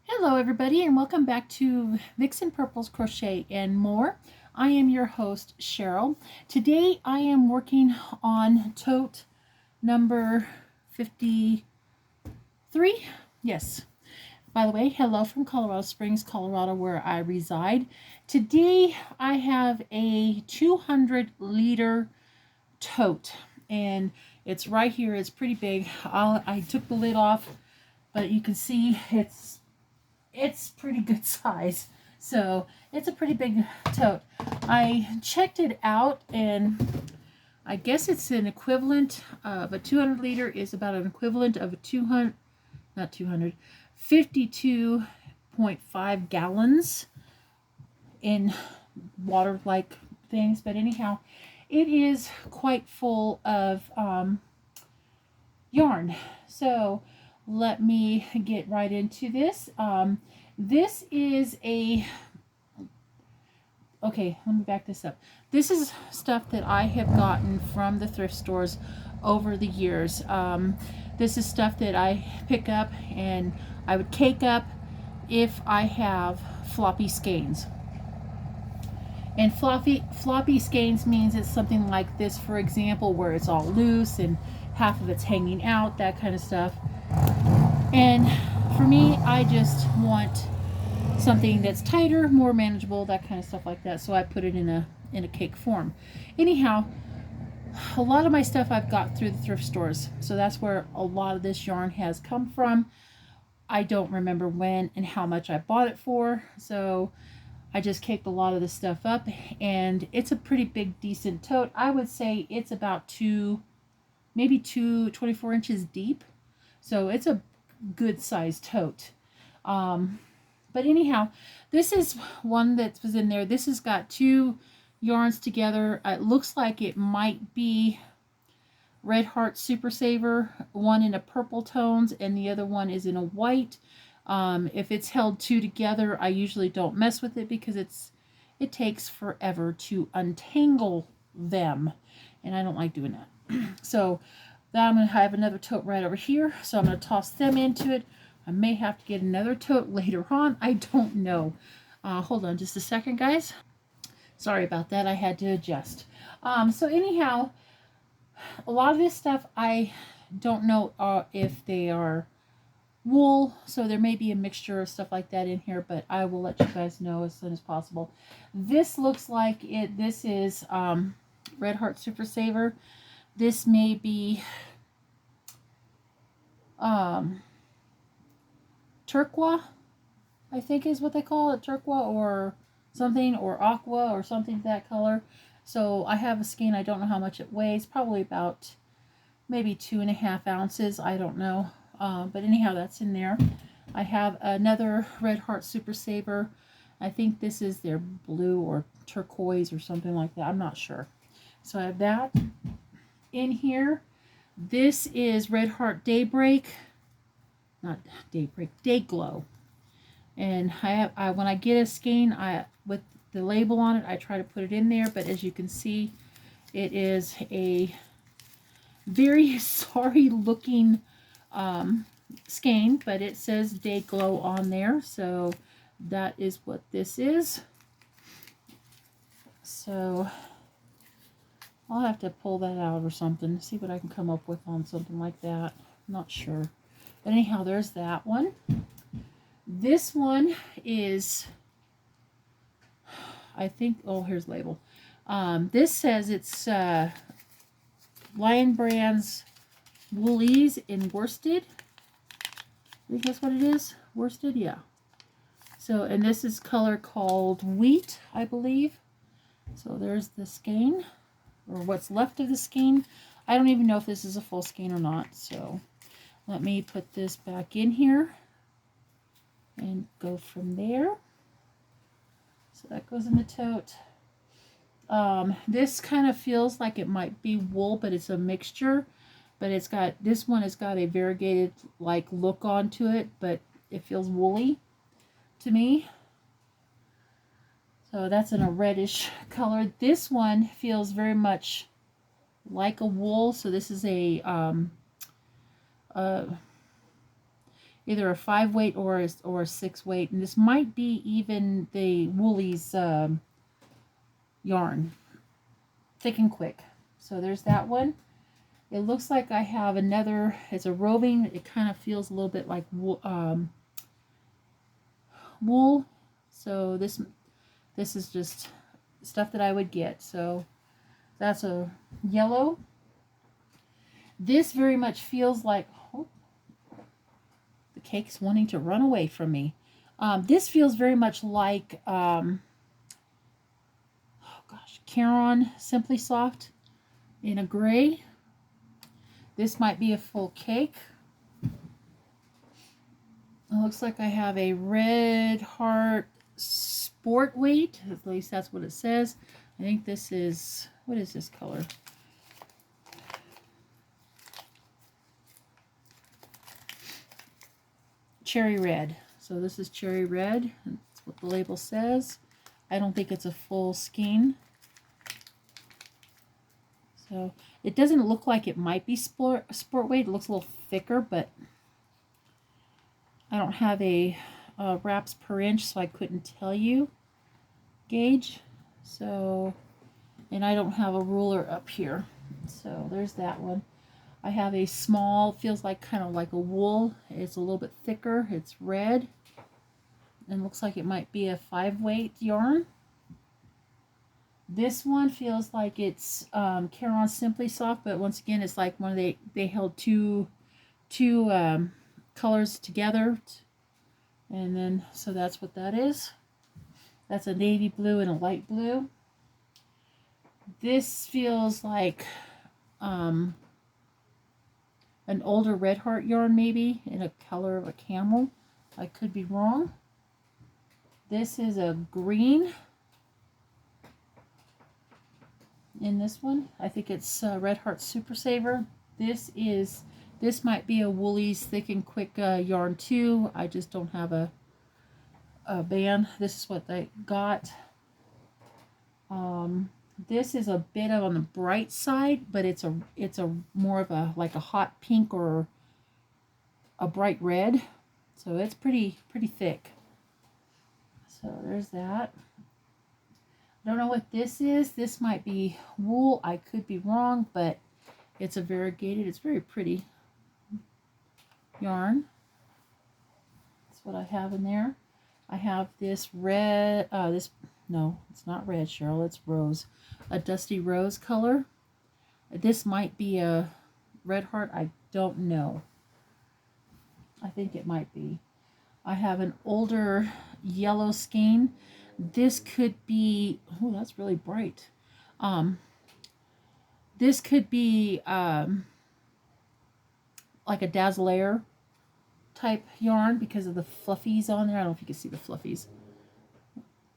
Hello everybody and welcome back to Vixen Purple's Crochet and More. I am your host Cheryl. Today I am working on tote number 53. Yes. By the way, hello from Colorado Springs, Colorado, where I reside. Today I have a 200-liter tote and it's right here. It's pretty big. I took the lid off, but you can see it's pretty good size. So it's a pretty big tote. I checked it out and I guess it's an equivalent of a 200 liter is about an equivalent of a 200, not 200, 52.5 gallons in water like things. But anyhow, it is quite full of yarn. So let me get right into this. This is okay, let me back this up. This is stuff that I have gotten from the thrift stores over the years. This is stuff that I pick up and I would cake up if I have floppy skeins. And floppy skeins means it's something like this, for example, where it's all loose and half of it's hanging out, that kind of stuff. And for me, I just want something that's tighter, more manageable, that kind of stuff like that. So I put it in a cake form. Anyhow, a lot of my stuff I've got through the thrift stores. So that's where a lot of this yarn has come from. I don't remember when and how much I bought it for. So I just caked a lot of this stuff up and it's a pretty big, decent tote. I would say it's about maybe 24 inches deep. So it's a good sized tote. But anyhow, this is one that was in there. This has got two yarns together. It looks like it might be Red Heart Super Saver, one in a purple tones and the other one is in a white. If it's held two together, I usually don't mess with it because it takes forever to untangle them, and I don't like doing that. So now I'm going to have another tote right over here, so I'm going to toss them into it. I may have to get another tote later on. I don't know. Hold on just a second, guys. Sorry about that. I had to adjust. So anyhow, a lot of this stuff I don't know if they are wool, so there may be a mixture of stuff like that in here, but I will let you guys know as soon as possible. This looks like it. This is Red Heart Super Saver. This may be turquoise, I think is what they call it, turquoise or something, or aqua or something that color. So I have a skein. I don't know how much it weighs, probably about maybe 2.5 ounces. I don't know. But anyhow, that's in there. I have another Red Heart Super Saver. I think this is their blue or turquoise or something like that. I'm not sure. So I have that in here. This is Red Heart Daybreak. Not Daybreak, Day Glow. And I when I get a skein, with the label on it, I try to put it in there. But as you can see, it is a very sorry looking skein, but it says Day Glow on there, so that is what this is. So I'll have to pull that out or something, see what I can come up with on something like that. I'm not sure, but anyhow, there's that one. This one is, I think, oh, here's the label. This says it's Lion Brands Woolies in worsted. I think that's what it is. Worsted, yeah. So, and this is color called Wheat, I believe. So there's the skein, or what's left of the skein. I don't even know if this is a full skein or not. So let me put this back in here and go from there. So that goes in the tote. This kind of feels like it might be wool, but it's a mixture. But it's got, this one has got a variegated like look onto it, but it feels woolly to me. So that's in a reddish color. This one feels very much like a wool. So this is a either a 5 weight or a 6 weight, and this might be even the Woolies yarn, thick and quick. So there's that one. It looks like I have another. It's a roving. It kind of feels a little bit like wool. So this is just stuff that I would get. So that's a yellow. This very much feels like, oh, the cake's wanting to run away from me. This feels very much like, oh gosh, Caron Simply Soft in a gray. This might be a full cake. It looks like I have a Red Heart Sport Weight. At least that's what it says. I think this is, what is this color? Cherry Red. So this is Cherry Red. That's what the label says. I don't think it's a full skein. So it doesn't look like it might be sport weight. It looks a little thicker, but I don't have a wraps per inch, so I couldn't tell you gauge. So, and I don't have a ruler up here. So there's that one. I have a small, feels like kind of like a wool. It's a little bit thicker. It's red. And looks like it might be a 5 weight yarn. This one feels like it's Caron Simply Soft, but once again, it's like one of they held two colors together. And then, so that's what that is. That's a navy blue and a light blue. This feels like an older Red Heart yarn, maybe in a color of a camel. I could be wrong. This is a green in this one. I think it's Red Heart Super Saver. This might be a Woolies Thick and Quick yarn too. I just don't have a band. This is what they got. This is a bit on the bright side, but it's a more of a like a hot pink or a bright red. So it's pretty thick. So there's that. I don't know what this is. This might be wool. I could be wrong, but it's a variegated. It's very pretty yarn. That's what I have in there. I have this red, no, it's not red, Cheryl, it's rose. A dusty rose color. This might be a Red Heart. I don't know. I think it might be. I have an older yellow skein. This could be, oh, that's really bright. This could be like a Dazzler type yarn because of the fluffies on there. I don't know if you can see the fluffies.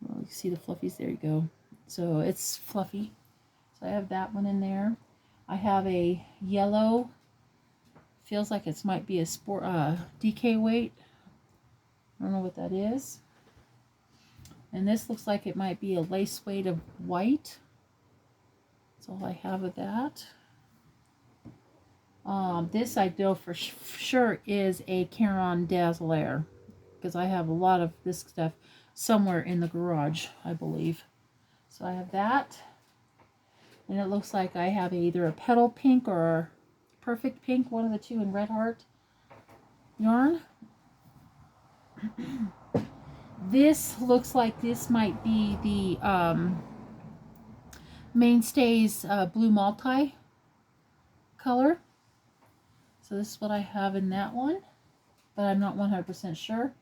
Well, you see the fluffies, there you go. So it's fluffy. So I have that one in there. I have a yellow, feels like it might be a sport DK weight. I don't know what that is. And this looks like it might be a lace weight of white. That's all I have of that. This I know for sure is a Caron Dazzler because I have a lot of this stuff somewhere in the garage, I believe. So I have that. And it looks like I have either a petal pink or a perfect pink, one of the two in Red Heart yarn. This looks like this might be the Mainstays Blue Multi color. So this is what I have in that one, but I'm not 100% sure.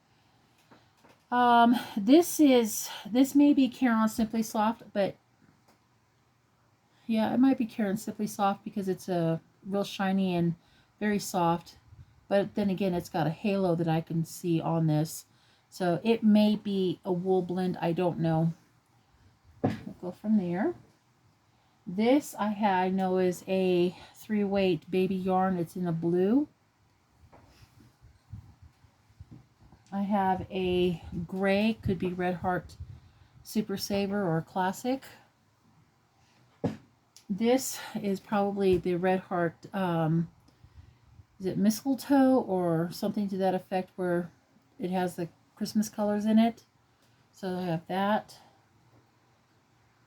This may be Caron Simply Soft, but yeah, it might be Caron Simply Soft because it's a real shiny and very soft. But then again, it's got a halo that I can see on this. So it may be a wool blend. I don't know. We'll go from there. This I know is a 3-weight baby yarn. It's in a blue. I have a gray, could be Red Heart Super Saver or Classic. This is probably the Red Heart is it mistletoe or something to that effect, where it has the Christmas colors in it. So I have that.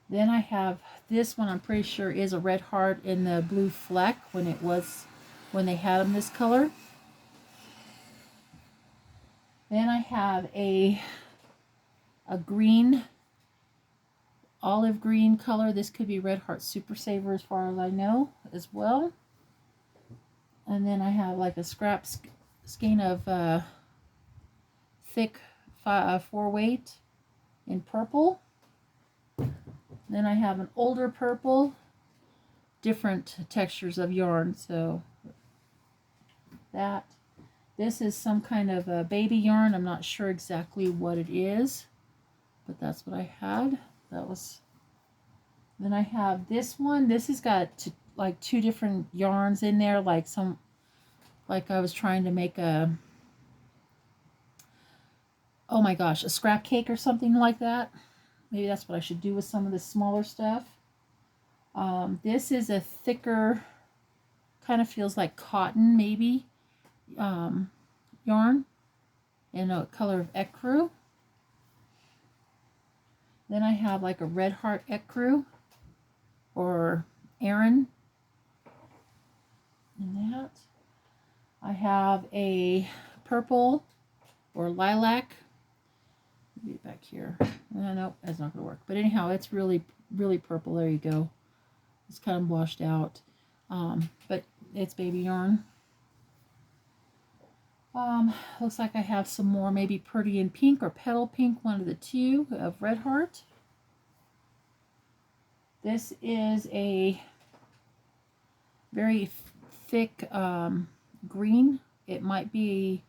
Then I have this one, I'm pretty sure is a red heart in the blue fleck when they had them this color. Then I have a green, olive green color. This could be Red Heart Super Saver as far as I know as well. And then I have like a scrap skein of thick 4-weight in purple. Then I have an older purple, different textures of yarn. So that. This is some kind of a baby yarn. I'm not sure exactly what it is, but that's what I had. That was. Then I have this one. This has got like 2 different yarns in there, like I was trying to make a, oh my gosh, a scrap cake or something like that. Maybe that's what I should do with some of the smaller stuff. This is a thicker, kind of feels like cotton maybe, yarn in a color of ecru. Then I have like a red heart ecru or Aran in that. I have a purple or lilac. Maybe back here. No, that's not going to work. But anyhow, it's really, really purple. There you go. It's kind of washed out. But it's baby yarn. Looks like I have some more, maybe Pretty in Pink or Petal Pink, one of the two, of Red Heart. This is a very thick green. It might be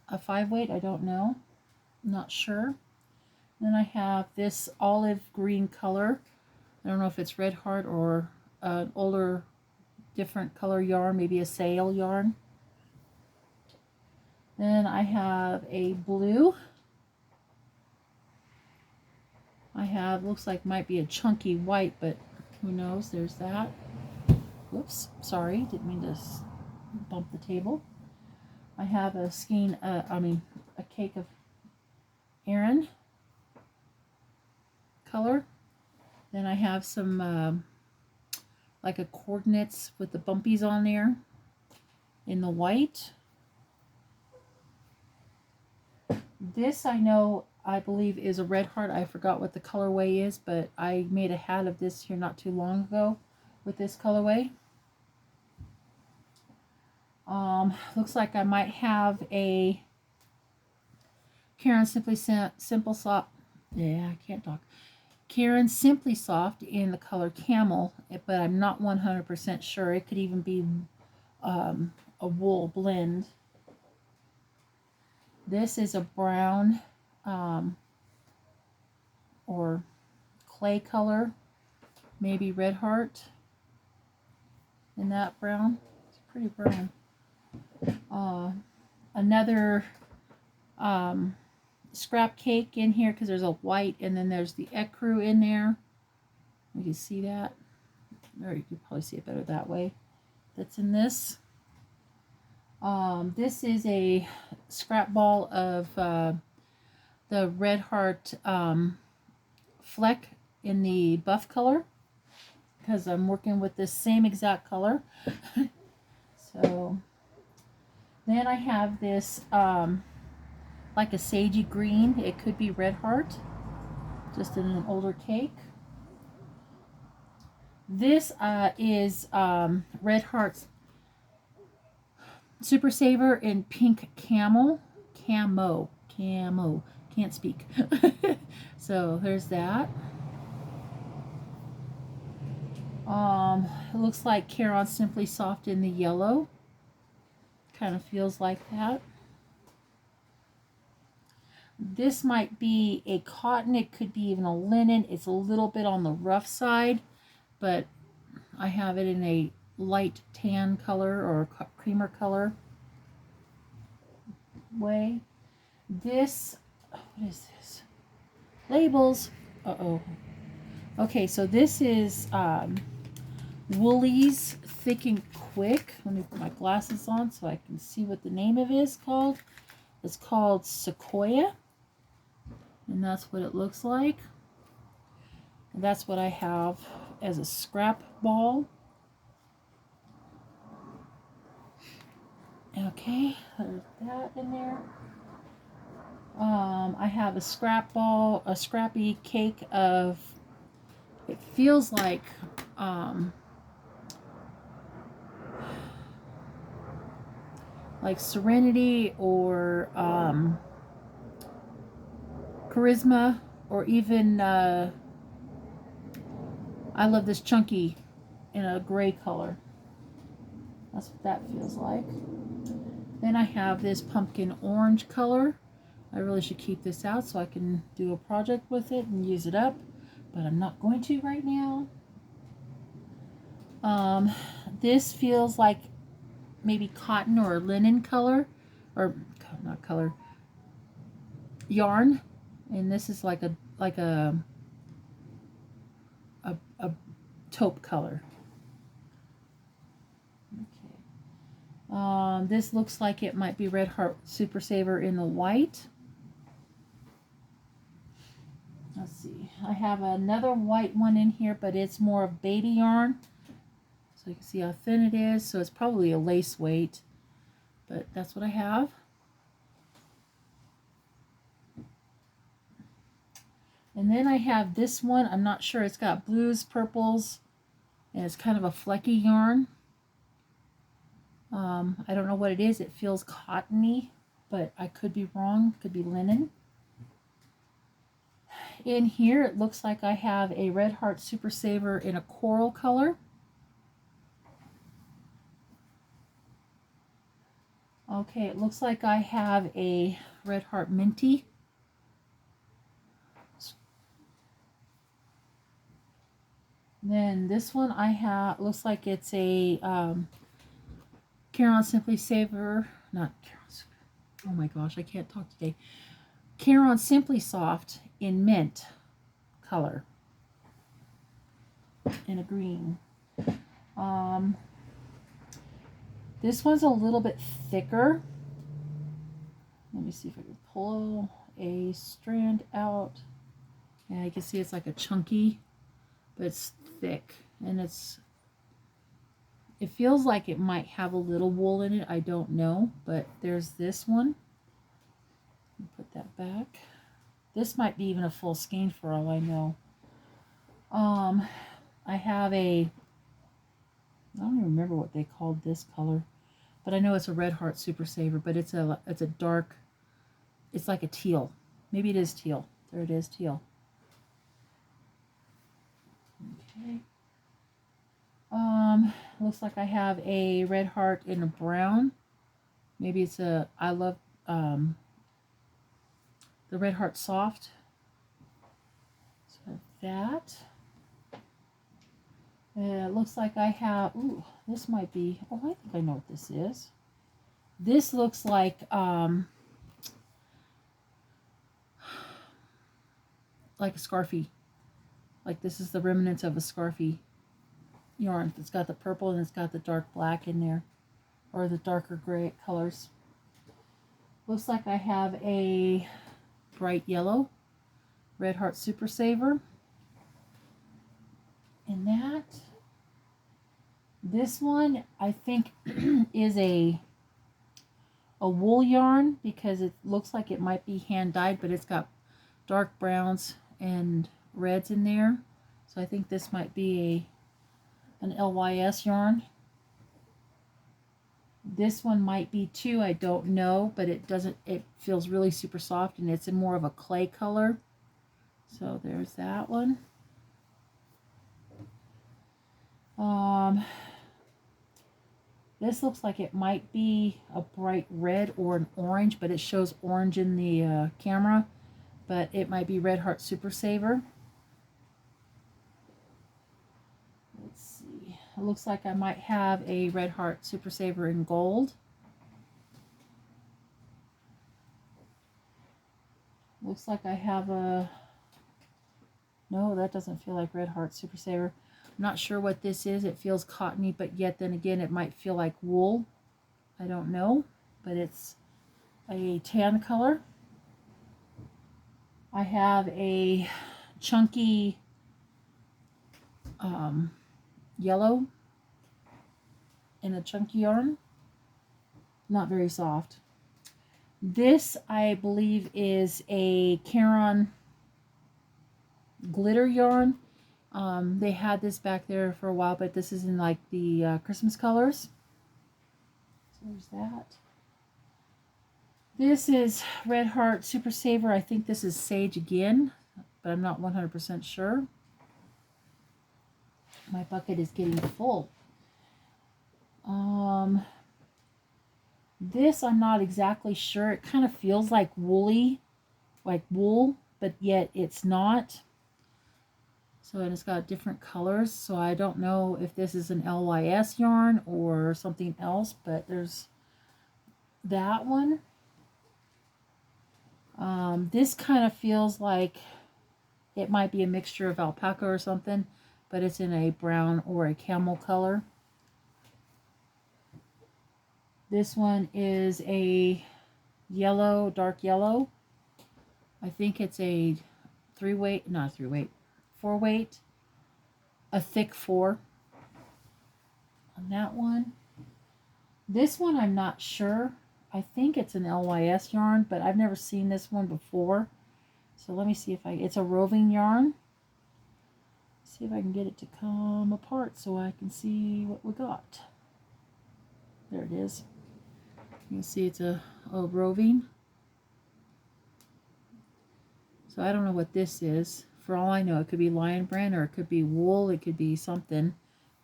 a 5-weight, I don't know. I'm not sure. Then I have this olive green color. I don't know if it's Red Heart or an older, different color yarn, maybe a sail yarn. Then I have a blue. I have, looks like might be a chunky white, but who knows, there's that. Whoops, sorry, didn't mean to bump the table. I have a skein, a cake of Aran color. Then I have some, like a coordinates with the bumpies on there in the white. This I know, I believe is a Red Heart. I forgot what the colorway is, but I made a hat of this here not too long ago with this colorway. Looks like I might have a Karen Simply Simple Soft. Yeah, I can't talk. Karen Simply Soft in the color Camel, but I'm not 100% sure. It could even be a wool blend. This is a brown or clay color, maybe Red Heart in that brown. It's pretty brown. Another scrap cake in here, because there's a white and then there's the ecru in there. You can see that, or you can probably see it better that way. That's in this. This is a scrap ball of the Red Heart fleck in the buff color, because I'm working with this same exact color. So then I have this like a sagey green. It could be Red Heart, just in an older cake. This is Red Heart's Super Saver in pink camo. Can't speak. So there's that. It looks like Karen Simply Soft in the yellow. Kind of feels like that. This might be a cotton. It could be even a linen. It's a little bit on the rough side, but I have it in a light tan color or creamer color way. This, what is this? Labels. Uh-oh. Okay, so this Woolies Thick and Quick. Let me put my glasses on so I can see what the name of it is called. It's called Sequoia. And that's what it looks like. And that's what I have as a scrap ball. Okay, there's that in there. I have a scrap ball, a scrappy cake of, it feels like Serenity or Charisma, or even I love this chunky in a gray color. That's what that feels like. Then I have this pumpkin orange color. I really should keep this out so I can do a project with it and use it up, but I'm not going to right now. This feels like maybe cotton or linen color, or not color, yarn, and this is like a taupe color. Okay. This looks like it might be Red Heart Super Saver in the white. Let's see. I have another white one in here, but it's more of baby yarn. So you can see how thin it is. So it's probably a lace weight, but that's what I have. And then I have this one. I'm not sure. It's got blues, purples, and it's kind of a flecky yarn. I don't know what it is. It feels cottony, but I could be wrong. It could be linen. In here, it looks like I have a Red Heart Super Saver in a coral color. Okay, it looks like I have a Red Heart Minty. Then this one I have, looks like it's a Caron Simply Saver, not Caron, oh my gosh, I can't talk today. Caron Simply Soft in mint color, in a green. This one's a little bit thicker. Let me see if I can pull a strand out. Yeah, you can see it's like a chunky, but it's thick, and it feels like it might have a little wool in it. I don't know, but there's this one. Put that back. This might be even a full skein for all I know. I have I don't even remember what they called this color, but I know it's a Red Heart Super Saver, but it's a dark, it's like a teal. Maybe it is teal. There it is, teal. Okay. Looks like I have a Red Heart in a brown. Maybe it's I love the Red Heart Soft. So that. It looks like I have, ooh, this might be, oh, I think I know what this is. This looks like a scarfy. Like this is the remnants of a scarfy yarn. It's got the purple and it's got the dark black in there, or the darker gray colors. Looks like I have a bright yellow Red Heart Super Saver. And this one I think is a wool yarn, because it looks like it might be hand dyed, but it's got dark browns and reds in there. So I think this might be an LYS yarn. This one might be too, I don't know, but it feels really super soft, and it's in more of a clay color. So there's that one. This looks like it might be a bright red or an orange, but it shows orange in the camera, but it might be Red Heart Super Saver. Let's see. It looks like I might have a Red Heart Super Saver in gold. Looks like I have a, no, that doesn't feel like Red Heart Super Saver. Not sure what this is. It feels cottony, but yet then again it might feel like wool. I don't know, but it's a tan color. I have a chunky yellow in a chunky yarn. Not very soft. This, I believe, is a Caron glitter yarn. They had this back there for a while, but this is in like the Christmas colors. So there's that. This is Red Heart Super Saver. I think this is Sage again, but I'm not 100% sure. My bucket is getting full. This I'm not exactly sure. It kind of feels like woolly, like wool, but yet it's not. So, and it's got different colors, so I don't know if this is an LYS yarn or something else, but there's that one. This kind of feels like it might be a mixture of alpaca or something, but it's in a brown or a camel color. This one is a yellow, dark yellow. I think it's a 3-weight, not 3-weight, 4-weight, a thick 4 on that one. This one I'm not sure. I think it's an LYS yarn, but I've never seen this one before. So let me see if it's a roving yarn. See if I can get it to come apart so I can see what we got. There it is. You can see it's a roving. So I don't know what this is. For all I know, it could be Lion Brand or it could be wool. It could be something.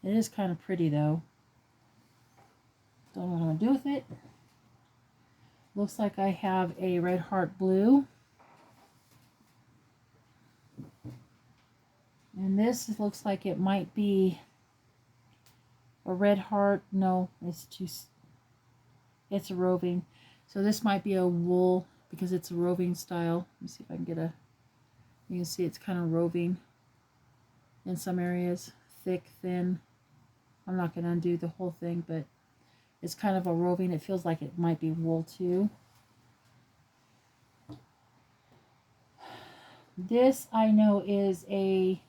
It is kind of pretty though. Don't know what I'm going to do with it. Looks like I have a Red Heart Blue. And this looks like it might be a Red Heart. No, it's a roving. So this might be a wool because it's a roving style. Let me see if I can get you can see it's kind of roving in some areas. Thick, thin. I'm not going to undo the whole thing, but it's kind of a roving. It feels like it might be wool too. This I know is a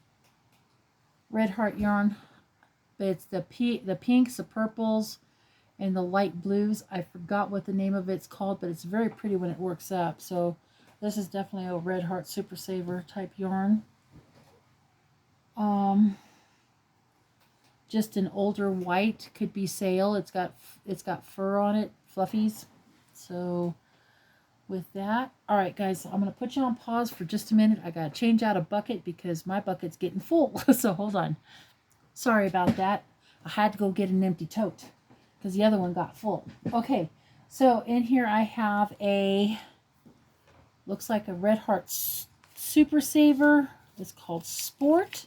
Red Heart yarn, but it's the pinks, the purples, and the light blues. I forgot what the name of it's called, but it's very pretty when it works up. So this is definitely a Red Heart Super Saver type yarn. Just an older white, could be sail. It's got fur on it, fluffies. So with that, all right guys, I'm gonna put you on pause for just a minute. I gotta change out a bucket because my bucket's getting full. So hold on. Sorry about that. I had to go get an empty tote because the other one got full. Okay, so in here I have looks like a Red Heart Super Saver. It's called Sport,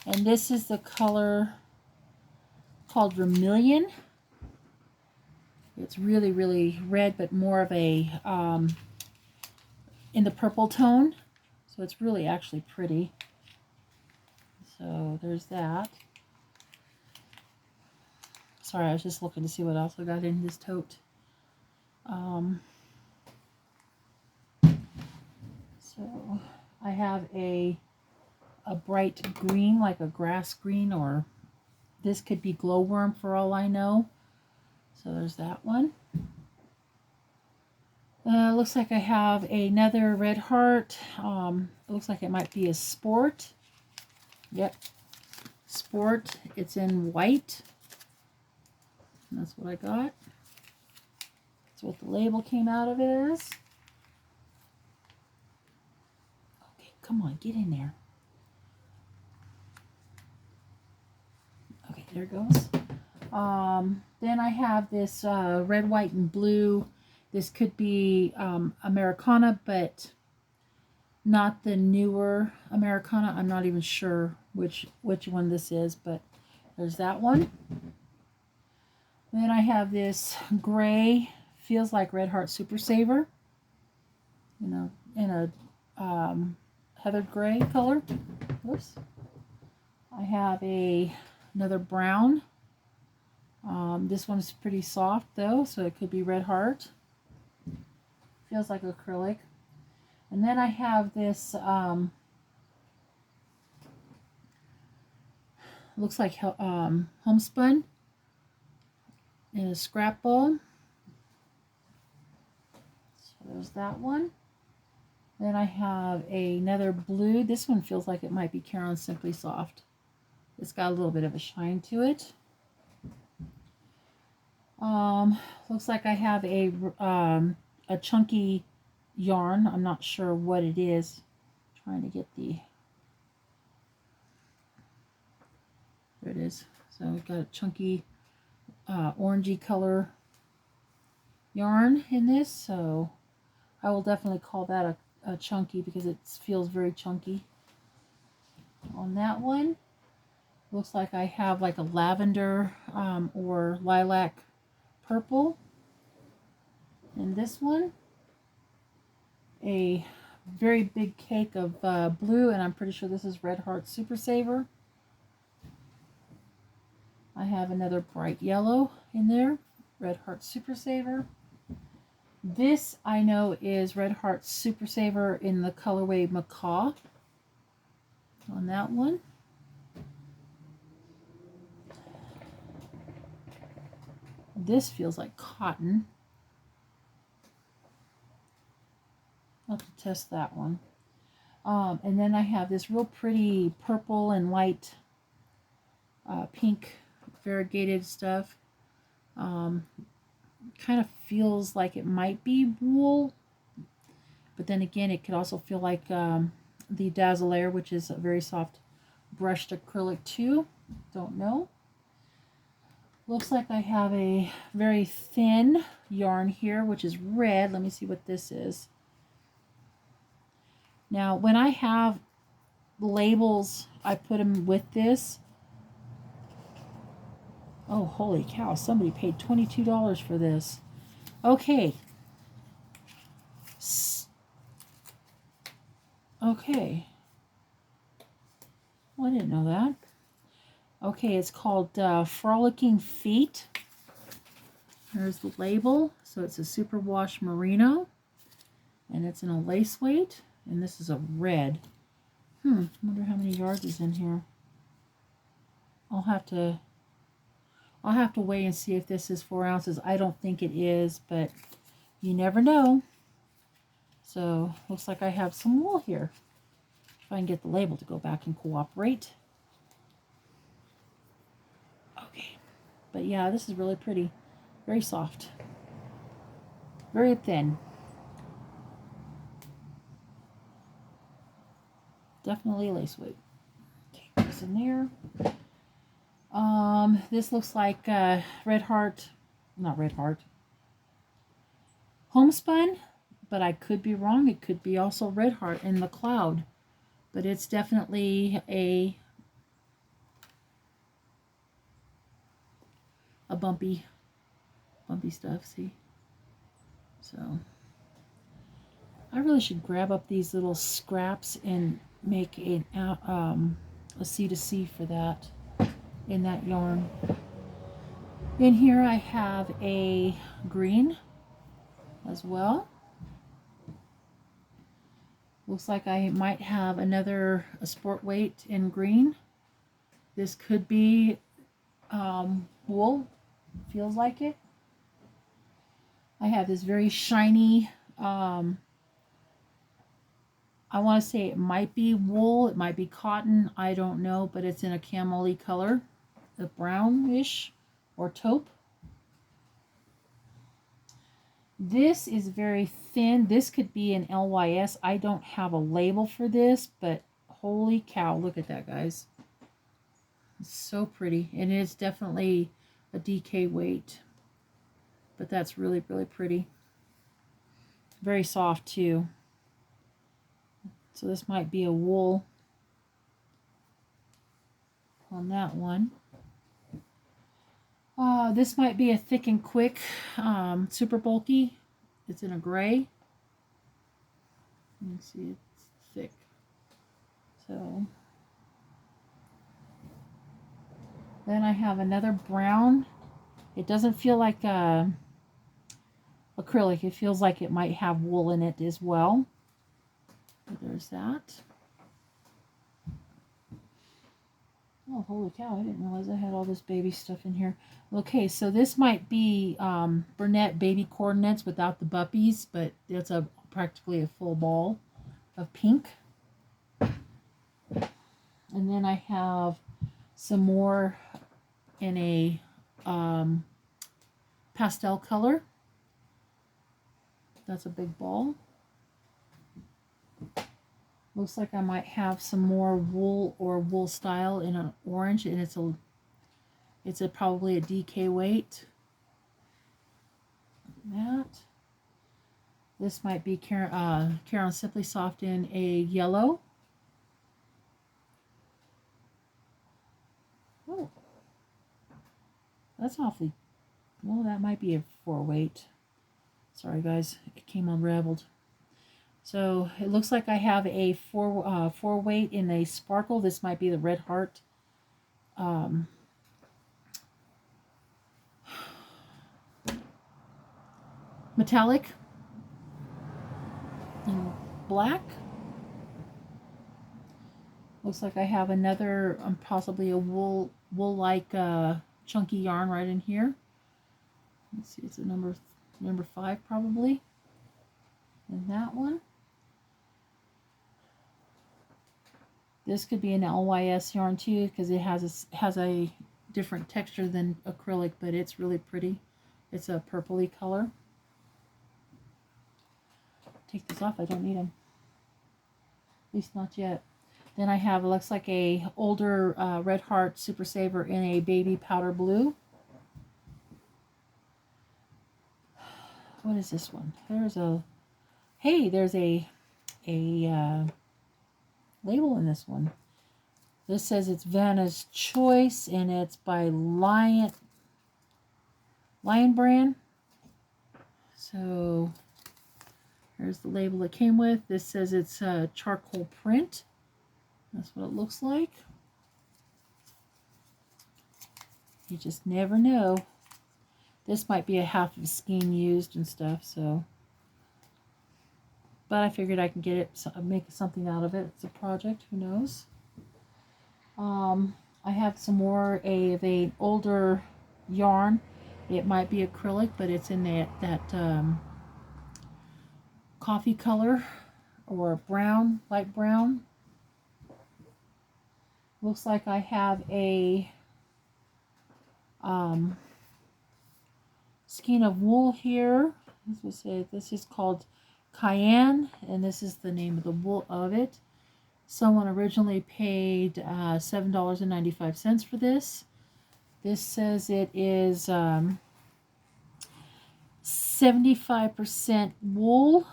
and this is the color called Vermilion. It's really, really red, but more of a in the purple tone. So it's really actually pretty. So there's that. Sorry, I was just looking to see what else I got in this tote. So I have a bright green, like a grass green, or this could be glowworm for all I know. So there's that one. Looks like I have another Red Heart. Looks like it might be a Sport. Yep, Sport. It's in white. And that's what I got. That's what the label came out of it as. Okay, come on, get in there. Okay, there it goes. Then I have this red, white, and blue. This could be Americana, but not the newer Americana. I'm not even sure which one this is, but there's that one. Then I have this gray, feels like Red Heart Super Saver, you know, in a heathered gray color. Whoops. I have another brown. This one's pretty soft though, so it could be Red Heart. Feels like acrylic. And then I have this, looks like homespun in a scrap bowl. So there's that one. Then I have another blue. This one feels like it might be Caron Simply Soft. It's got a little bit of a shine to it. Looks like I have a chunky yarn. I'm not sure what it is. I'm trying to get there it is. So we've got a chunky orangey color yarn in this. So I will definitely call that a chunky because it feels very chunky. On that one, looks like I have like a lavender or lilac purple. And this one, a very big cake of blue, and I'm pretty sure this is Red Heart Super Saver. I have another bright yellow in there, Red Heart Super Saver. This I know is Red Heart Super Saver in the colorway Macaw on that one. This feels like cotton. I'll have to test that one. And then I have this real pretty purple and light pink variegated stuff. Kind of feels like it might be wool, but then again it could also feel like the Dazzler, which is a very soft brushed acrylic too. Don't know. Looks like I have a very thin yarn here, which is red. Let me see what this is. Now, when I have labels, I put them with this. Oh, holy cow. Somebody paid $22 for this. Okay. Okay. Well, I didn't know that. Okay, it's called Frolicking Feet. There's the label. So it's a superwash merino. And it's in a lace weight. And this is a red. I wonder how many yards is in here. I'll have to weigh and see if this is 4 ounces. I don't think it is, but you never know. So looks like I have some wool here. If I can get the label to go back and cooperate. Okay, but yeah, this is really pretty. Very soft. Very thin. Definitely lace weight. Take this in there. This looks like Red Heart, not Red Heart, homespun, but I could be wrong. It could be also Red Heart in the cloud, but it's definitely a bumpy stuff. See, so I really should grab up these little scraps and make a C2C for that in that yarn. In here I have a green as well. Looks like I might have another sport weight in green. This could be wool. Feels like it. I have this very shiny, I want to say it might be wool, it might be cotton, I don't know, but it's in a camel-y color, a brownish or taupe. This is very thin. This could be an LYS. I don't have a label for this, but holy cow, look at that, guys. It's so pretty, and it's definitely a DK weight, but that's really, really pretty. Very soft too. So this might be a wool on that one. This might be a thick and quick, super bulky. It's in a gray. You can see it's thick. So Then I have another brown. It doesn't feel like acrylic. It feels like it might have wool in it as well. So there's that. Oh, holy cow, I didn't realize I had all this baby stuff in here. Okay, so this might be Burnett baby coordinates without the buppies, but it's practically a full ball of pink. And then I have some more in a pastel color. That's a big ball. Looks like I might have some more wool or wool style in an orange, and it's probably a DK weight. That. This might be Karen Simply Soft in a yellow. Oh, that's awfully, well, that might be a 4 weight. Sorry guys, it came unraveled. So it looks like I have a 4 weight in a sparkle. This might be the Red Heart. Metallic. And black. Looks like I have another, possibly a wool-like chunky yarn right in here. Let's see, it's a number 5 probably. And that one. This could be an LYS yarn too, because it has a different texture than acrylic, but it's really pretty. It's a purpley color. Take this off, I don't need them. At least not yet. Then I have, looks like a older Red Heart Super Saver in a baby powder blue. What is this one? There's a label in this one. This says it's Vanna's Choice, and it's by Lion Brand. So here's the label it came with. This says it's charcoal print. That's what it looks like. You just never know. This might be a half of a skein used and stuff, so. But I figured I can get it, make something out of it. It's a project, who knows. I have some more of an older yarn. It might be acrylic, but it's in that coffee color or brown, light brown. Looks like I have a skein of wool here. This is called Cayenne, and this is the name of the wool of it. Someone originally paid $7.95 for this. This says it is 75% wool,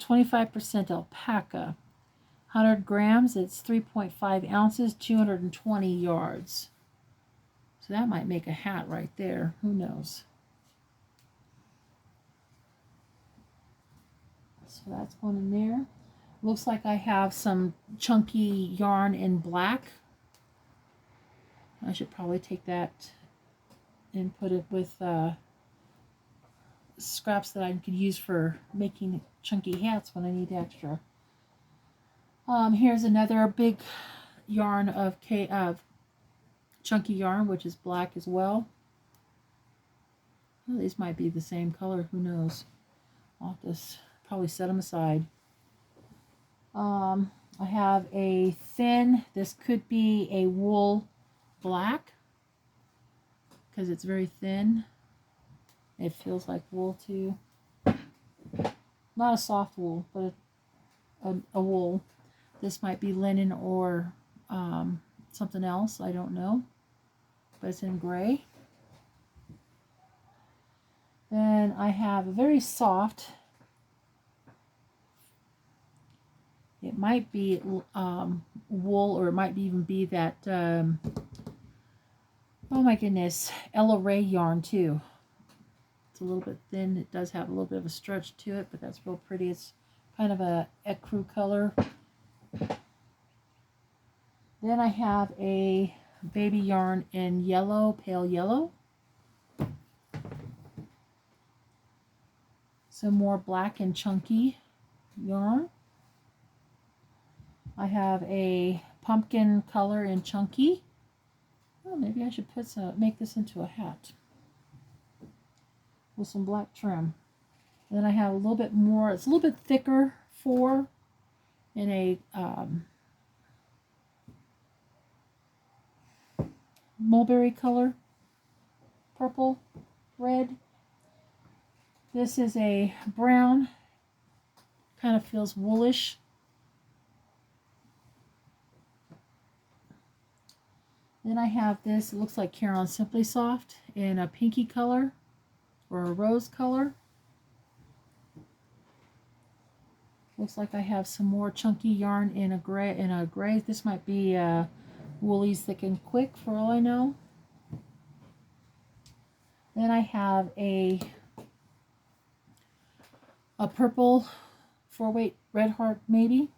25% alpaca. 100 grams, it's 3.5 ounces, 220 yards. So that might make a hat right there. Who knows? So that's one in there. Looks like I have some chunky yarn in black. I should probably take that and put it with scraps that I could use for making chunky hats when I need extra. Here's another big yarn of chunky yarn, which is black as well. Well, these might be the same color. Who knows? I'll just probably set them aside. I have a thin, this could be a wool black because it's very thin. It feels like wool too. Not a soft wool, but a wool. This might be linen or something else. I don't know. But it's in gray. Then I have a very soft, it might be wool, or it might even be that, oh my goodness, Ella Ray yarn too. It's a little bit thin. It does have a little bit of a stretch to it, but that's real pretty. It's kind of a ecru color. Then I have a baby yarn in yellow, pale yellow. Some more black and chunky yarn. I have a pumpkin color in chunky. Oh, maybe I should make this into a hat with some black trim. And then I have a little bit more, it's a little bit thicker for in a mulberry color, purple, red. This is a brown, kind of feels woolish. Then I have this, it looks like Caron Simply Soft in a pinky color or a rose color. Looks like I have some more chunky yarn in a gray. This might be Woolies Thick and Quick for all I know. Then I have a purple 4-weight Red Heart maybe.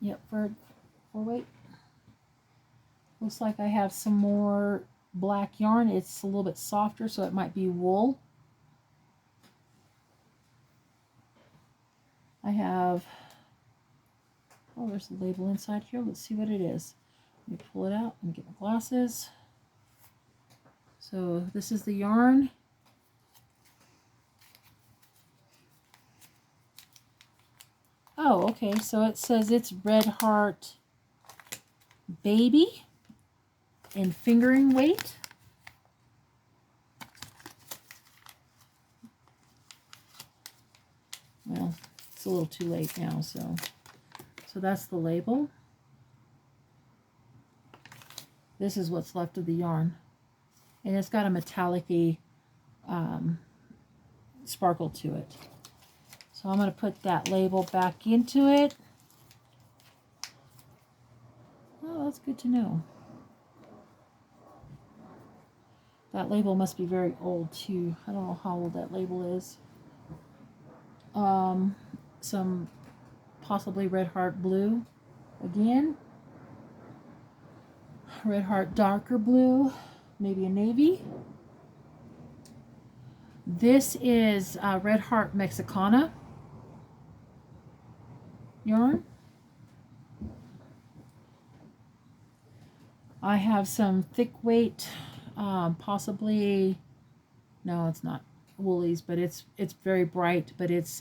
Yep, for 4-weight. Looks like I have some more black yarn. It's a little bit softer, so it might be wool. I have, oh, there's the label inside here. Let's see what it is. Let me pull it out and get my glasses. So this is the yarn. Oh, okay, so it says it's Red Heart Baby in fingering weight. Well, it's a little too late now, so that's the label. This is what's left of the yarn, and it's got a metallic-y sparkle to it. So I'm going to put that label back into it. Oh, that's good to know. That label must be very old too. I don't know how old that label is. Some possibly Red Heart Blue again. Red Heart Darker Blue, maybe a navy. This is Red Heart Mexicana yarn. I have some thick weight, possibly, no, it's not Woolies, but it's very bright, but it's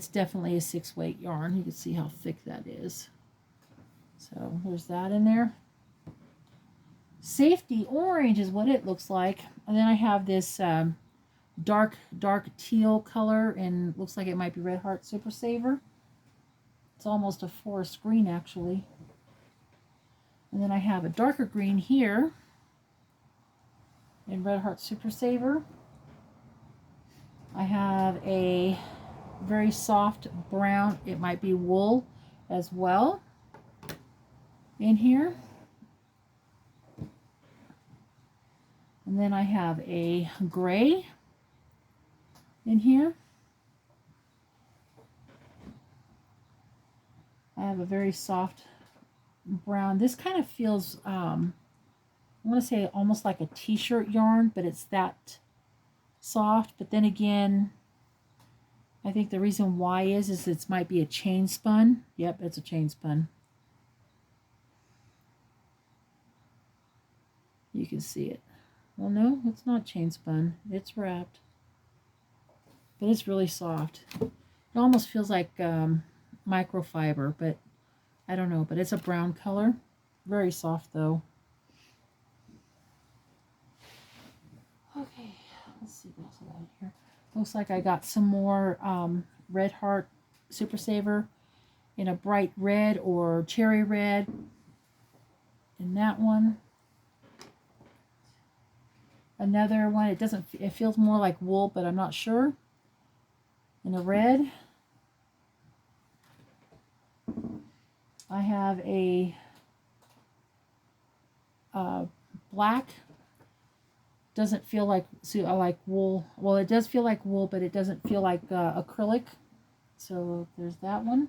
definitely a 6-weight yarn. You can see how thick that is. So there's that in there. Safety Orange is what it looks like. And then I have this dark teal color, and looks like it might be Red Heart Super Saver. It's almost a forest green actually. And then I have a darker green here in Red Heart Super Saver. I have a very soft brown, it might be wool as well, in here. And then I have a gray in here. I have a very soft brown. This kind of feels, I want to say almost like a t-shirt yarn, but it's that soft. But then again, I think the reason why is it might be a chain spun. Yep, it's a chain spun. You can see it. Well, no, it's not chain spun. It's wrapped. But it's really soft. It almost feels like microfiber, but I don't know. But it's a brown color. Very soft, though. Okay, let's see what else I got in here. Looks like I got some more Red Heart Super Saver in a bright red or cherry red in that one. Another one, it feels more like wool, but I'm not sure. In a red. I have a black. Doesn't feel like, see, I like wool. Well, it does feel like wool, but it doesn't feel like acrylic. So there's that one.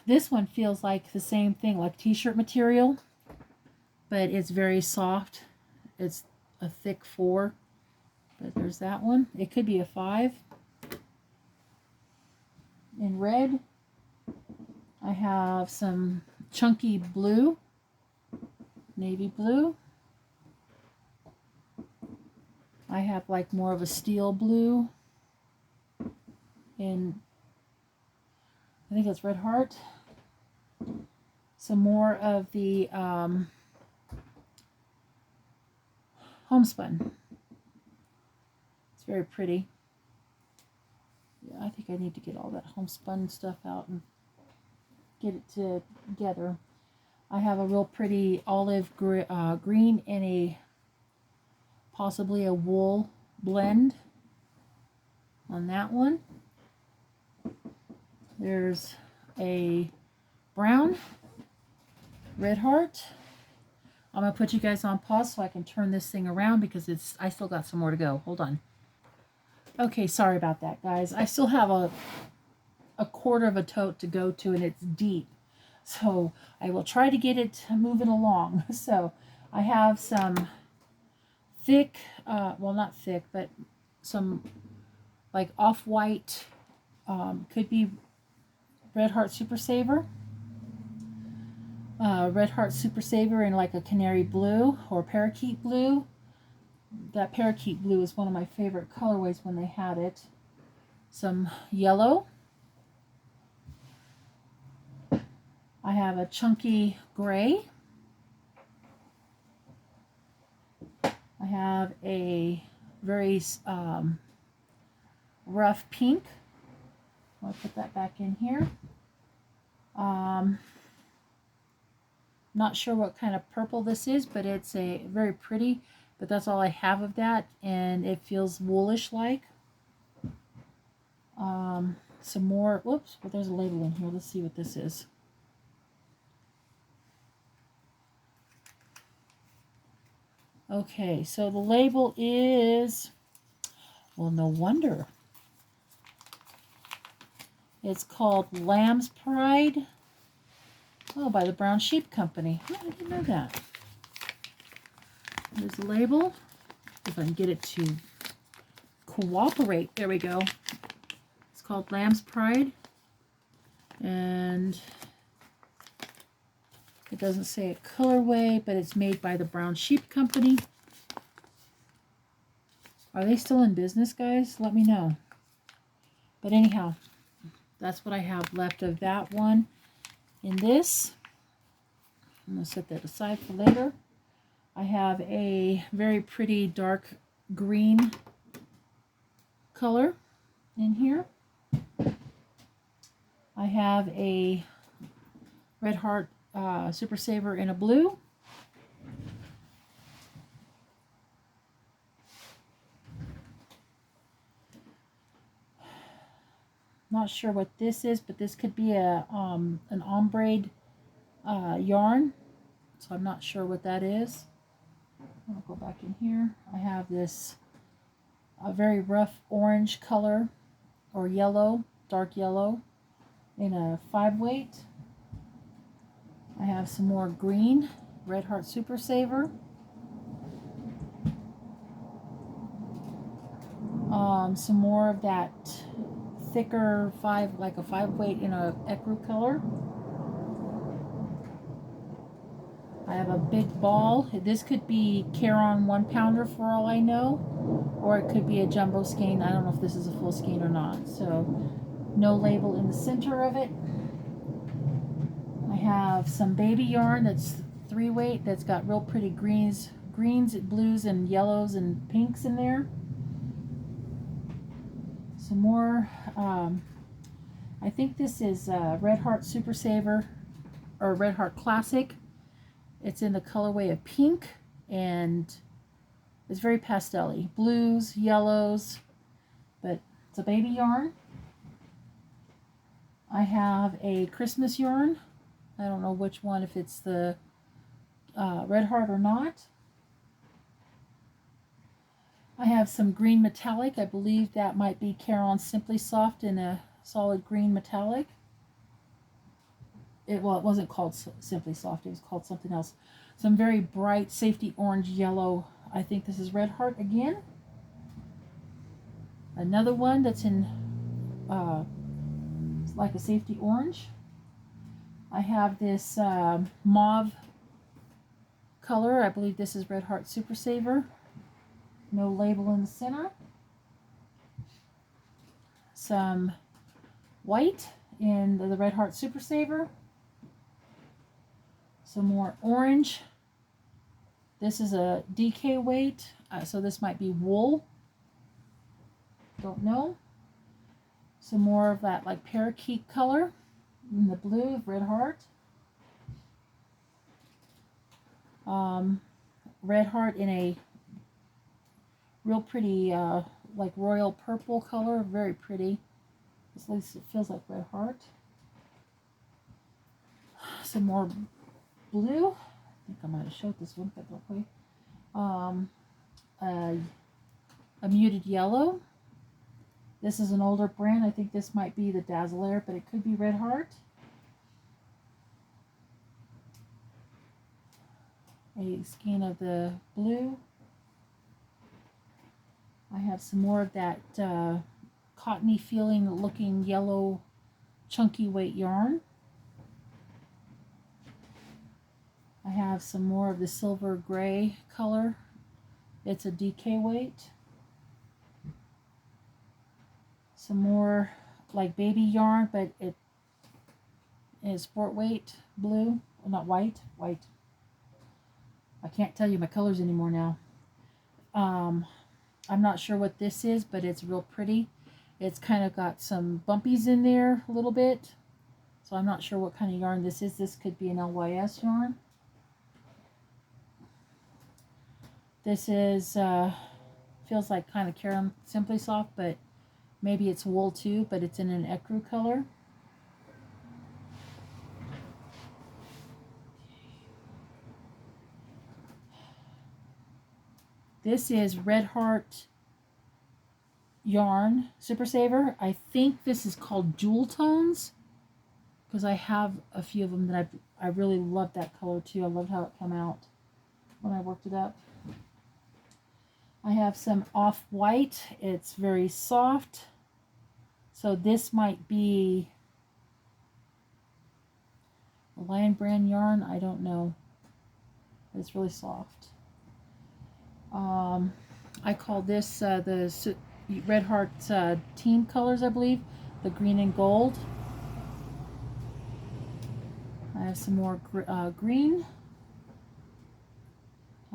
This one feels like the same thing, like t-shirt material, but it's very soft. It's a thick 4, but there's that one. It could be a 5. In red, I have some chunky blue, navy blue. I have like more of a steel blue, and I think it's Red Heart. Some more of the homespun. It's very pretty. Yeah, I think I need to get all that homespun stuff out and get it together. I have a real pretty olive green and a possibly a wool blend on that one. There's a brown Red Heart. I'm going to put you guys on pause so I can turn this thing around because I still got some more to go. Hold on. Okay, sorry about that, guys. I still have a quarter of a tote to go to, and it's deep. So I will try to get it moving along. So I have some thick, well, not thick, but some like off-white, could be Red Heart Super Saver. Red Heart Super Saver in like a canary blue or parakeet blue. That parakeet blue is one of my favorite colorways when they had it. Some yellow. I have a chunky gray. I have a very rough pink. I'll put that back in here. Not sure what kind of purple this is, but it's a very pretty, but that's all I have of that, and it feels woolish like. Some more, whoops, but there's a label in here. Let's see what this is. Okay, so the label is, well, no wonder. It's called Lamb's Pride. Oh, by the Brown Sheep Company. Oh, I didn't know that. There's the label. If I can get it to cooperate. There we go. It's called Lamb's Pride. And it doesn't say a colorway, but it's made by the Brown Sheep Company. Are they still in business, guys? Let me know. But anyhow, that's what I have left of that one. In this, I'm going to set that aside for later. I have a very pretty dark green color in here. I have a Red Heart Super Saver in a blue. Not sure what this is, but this could be an ombre yarn, so I'm not sure what that is. I'll go back in here. I have this a very rough orange color, or yellow, dark yellow, in a 5-weight. I have some more green, Red Heart Super Saver. Some more of that thicker like a 5-weight in a ecru color. I have a big ball. This could be Caron 1-pounder for all I know, or it could be a jumbo skein. I don't know if this is a full skein or not. So no label in the center of it. I have some baby yarn that's 3-weight that's got real pretty greens, blues, and yellows and pinks in there. Some more, I think this is Red Heart Super Saver, or Red Heart Classic. It's in the colorway of pink, and it's very pastel-y. Blues, yellows, but it's a baby yarn. I have a Christmas yarn. I don't know which one, if it's the Red Heart or not. I have some green metallic. I believe that might be Caron Simply Soft in a solid green metallic. Well, it wasn't called Simply Soft. It was called something else. Some very bright safety orange yellow. I think this is Red Heart again. Another one that's in like a safety orange. I have this mauve color. I believe this is Red Heart Super Saver. No label in the center. Some white in the Red Heart Super Saver. Some more orange. This is a DK weight, so this might be wool. Don't know. Some more of that like parakeet color in the blue of Red Heart. Red Heart in a real pretty like royal purple color, very pretty. At least it feels like Red Heart. Some more blue. I think I might have showed this one, but okay. A muted yellow. This is an older brand. I think this might be the Dazzler, but it could be Red Heart. A skein of the blue. I have some more of that cottony feeling looking yellow chunky weight yarn. I have some more of the silver gray color. It's a DK weight. Some more like baby yarn, but it is sport weight blue. Well, not white. White. I can't tell you my colors anymore now. I'm not sure what this is, but it's real pretty. It's kind of got some bumpies in there a little bit. So I'm not sure what kind of yarn this is. This could be an LYS yarn. This is, feels like kind of Carom Simply Soft, but maybe it's wool too, but it's in an ecru color. This is Red Heart yarn Super Saver. I think this is called Jewel Tones because I have a few of them that I really love that color too. I loved how it came out when I worked it up. I have some off-white. It's very soft. So this might be a Lion Brand yarn. I don't know. It's really soft. I call this the Red Heart Team colors, I believe. The green and gold. I have some more green.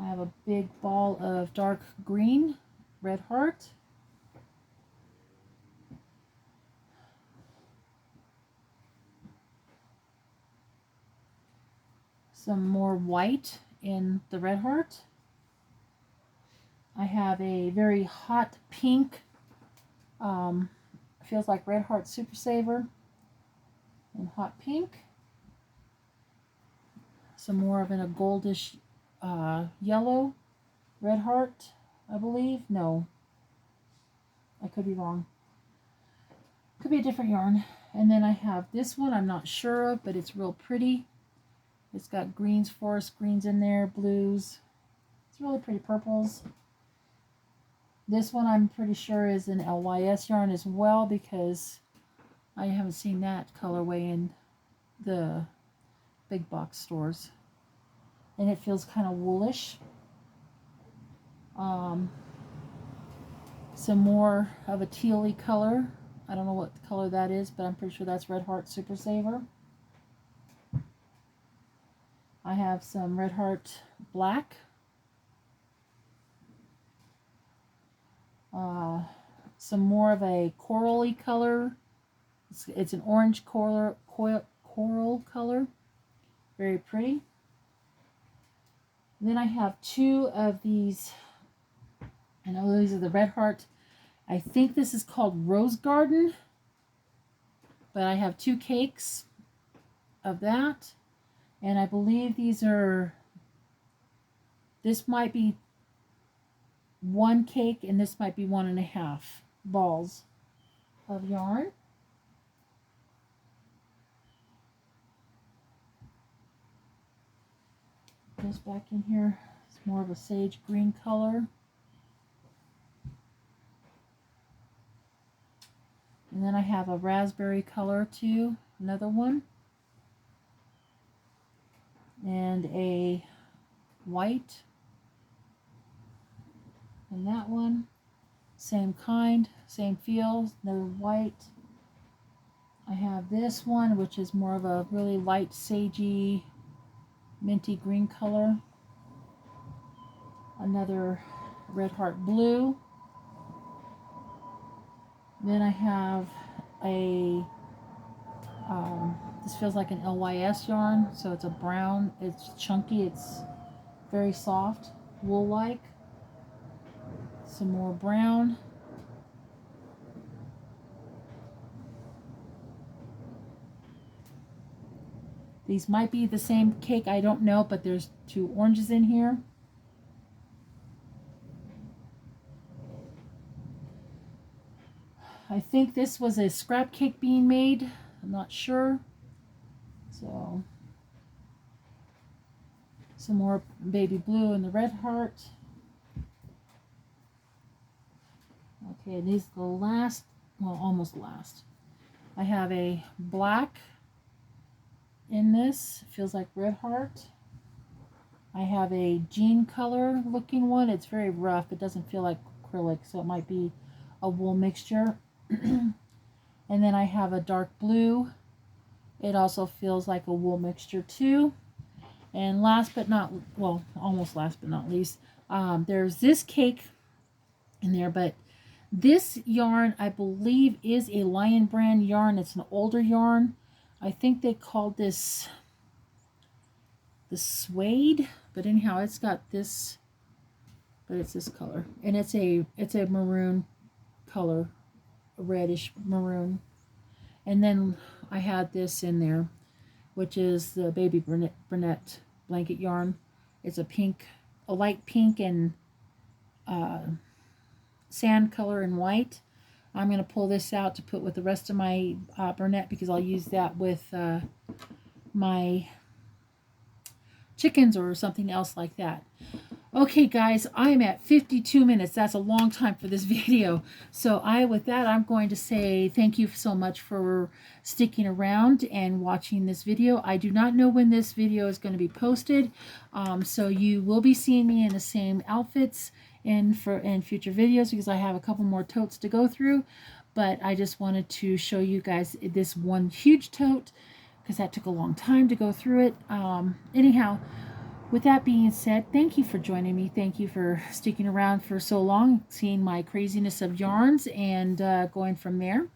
I have a big ball of dark green, Red Heart. Some more white in the Red Heart. I have a very hot pink, feels like Red Heart Super Saver in hot pink. Some more of in a goldish yellow, Red Heart, I believe. No, I could be wrong. Could be a different yarn. And then I have this one I'm not sure of, but it's real pretty. It's got greens, forest greens in there, blues. It's really pretty purples. This one I'm pretty sure is an LYS yarn as well because I haven't seen that colorway in the big box stores. And it feels kind of woolish. Some more of a tealy color. I don't know what color that is, but I'm pretty sure that's Red Heart Super Saver. I have some Red Heart Black. Some more of a corally color. It's an orange coral color. Very pretty. And then I have two of these. I know these are the Red Heart. I think this is called Rose Garden. But I have two cakes of that. And I believe these are, this might be one cake and this might be 1.5 balls of yarn. Goes back in here. It's more of a sage green color. And then I have a raspberry color too, another one. And a white. And that one. Same kind, same feel, another white. I have this one, which is more of a really light sagey, minty green color. Another red heart blue. Then I have a, this feels like an LYS yarn, so it's a brown, it's chunky, it's very soft, wool-like. Some more brown. These might be the same cake, I don't know, but there's 2 oranges in here. I think this was a scrap cake being made. I'm not sure. So, some more baby blue and the red heart. Okay, these are the last, well, almost last. I have a black in this. It feels like red heart. I have a jean color looking one. It's very rough. It doesn't feel like acrylic, so it might be a wool mixture. And then I have a dark blue. It also feels like a wool mixture too. And last but not, well, almost last but not least, there's this cake in there, but this yarn I believe is a Lion brand yarn. It's an older yarn. I think they called this the suede, but anyhow, it's got this, but it's this color, and it's a maroon color, a reddish maroon. And then I had this in there, which is the baby brunette blanket yarn. It's a pink, a light pink and sand color and white. I'm going to pull this out to put with the rest of my brunette, because I'll use that with my chickens or something else like that. Okay guys, I am at 52 minutes. That's a long time for this video. So with that, I'm going to say thank you so much for sticking around and watching this video. I do not know when this video is going to be posted. So you will be seeing me in the same outfits in future videos, because I have a couple more totes to go through. But I just wanted to show you guys this one huge tote, because that took a long time to go through it. Anyhow, with that being said, thank you for joining me. Thank you for sticking around for so long, seeing my craziness of yarns and going from there.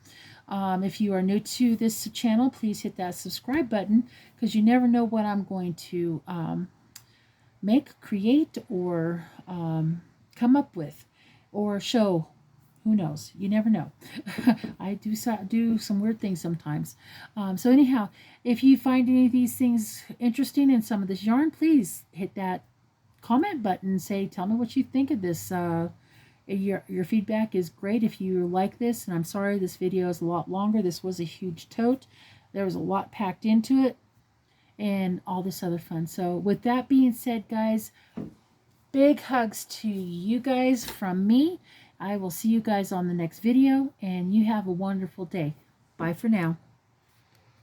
If you are new to this channel, please hit that subscribe button, because you never know what I'm going to make, create, or come up with, or show. Who knows? You never know. I do some weird things sometimes. So anyhow, if you find any of these things interesting in some of this yarn, please hit that comment button. Tell me what you think of this. Your feedback is great if you like this. And I'm sorry this video is a lot longer. This was a huge tote. There was a lot packed into it and all this other fun. So with that being said, guys, big hugs to you guys from me. I will see you guys on the next video, and you have a wonderful day. Bye for now.